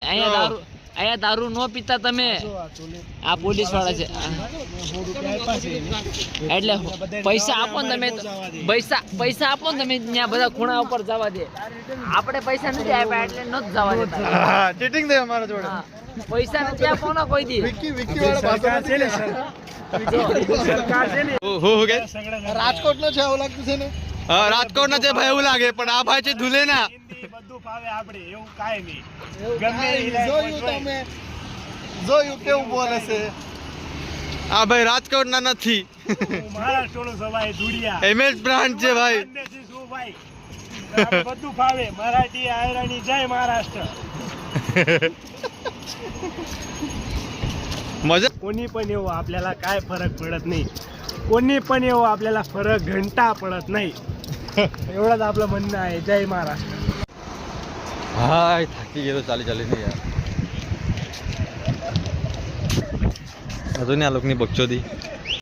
અહીંયા દારૂ નો પીતા તમે. આ પોલીસ વાળા છે એટલે પૈસા આપો ને તમે, પૈસા આપો ને તમે ત્યાં બધા ખૂણા ઉપર જવા દે. આપણે પૈસા નથી આપ્યા એટલે નથી જવા દેતા. ચીટિંગ દે અમારા જોડે. પૈસા નથી આપવાના કોઈ દી. વિકી વાળા ભાષા છે ને સરકાર છે ને. રાજકોટ નો છે એવું લાગતું છે ને. હા રાજકોટ નો છે ભાઈ એવું લાગે, પણ આ ભાઈ છે ધુલેના. બધું ફાવે આપણે એવું કાઈ નહીં. ગમે જોયું તમે, જોયું કેવું બોલે છે. આ ભાઈ રાજકોટ ના નથી, મહારાષ્ટ્રનો સવાય ધુડિયા એમએસ બ્રાન્ડ છે ભાઈ. શું ભાઈ બધું ફાવે. મરાઠી આયરાની જય મહારાષ્ટ્ર. મજા. कोणी पण येऊ आपल्याला काय फरक पडत नाही. कोणी पण येऊ आपल्याला फरक घंटा पडत नाही. एवढंच आपलं म्हणणं आहे. जय महाराष्ट्र. હા થાકી ગયો ચાલી ચાલીને યાર. હજુ ને આ લોકોની બકચોદી